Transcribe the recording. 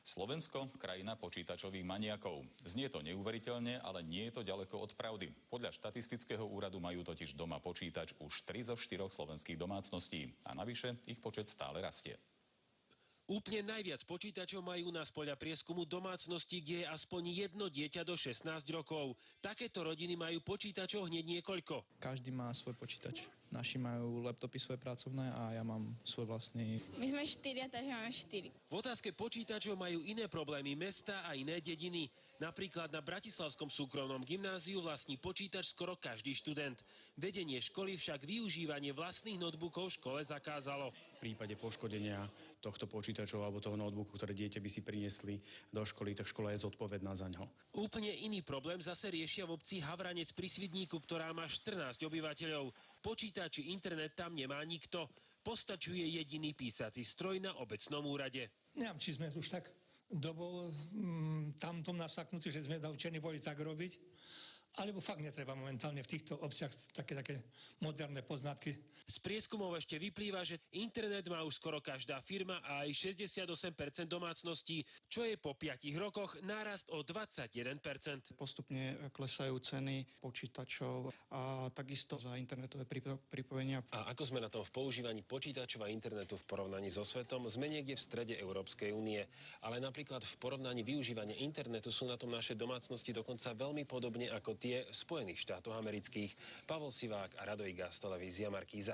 Slovensko, krajina počítačových maniakov. Znie to neuveriteľne, ale nie je to ďaleko od pravdy. Podľa štatistického úradu majú totiž doma počítač už 3 zo 4 slovenských domácností. A navyše ich počet stále rastie. Úplne najviac počítačov majú nás podľa prieskumu domácnosti, kde je aspoň jedno dieťa do 16 rokov. Takéto rodiny majú počítačov hneď niekoľko. Každý má svoj počítač. Naši majú laptopy svoje pracovné a ja mám svoj vlastný. My sme 4, takže máme 4. V otázke počítačov majú iné problémy mesta a iné dediny. Napríklad na Bratislavskom súkromnom gymnáziu vlastní počítač skoro každý študent. Vedenie školy však využívanie vlastných notebookov v škole zakázalo. V prípade poškodenia tohto počítačov alebo toho notebooku, ktoré dieťa by si priniesli do školy, tak škola je zodpovedná za ňo. Úplne iný problém zase riešia v obci Havranec pri Svidníku, ktorá má 14 obyvateľov. Počítač či internet tam nemá nikto. Postačuje jediný písací stroj na obecnom úrade. Neviem, či sme už tak dobou tamtom nasaknutí, že sme naučení boli tak robiť, alebo fakt netreba momentálne v týchto obciach také moderné poznatky. Z prieskumov ešte vyplýva, že internet má už skoro každá firma a aj 68% domácností, čo je po 5 rokoch nárast o 21%. Postupne klesajú ceny počítačov a takisto za internetové pripojenia. A ako sme na tom v používaní počítačov a internetu v porovnaní so svetom? Sme niekde v strede Európskej únie, ale napríklad v porovnaní využívania internetu sú na tom naše domácnosti dokonca veľmi podobne ako tie v Spojených štátoch amerických. Pavol Sivák a Radoj Gás, televízia Markíza.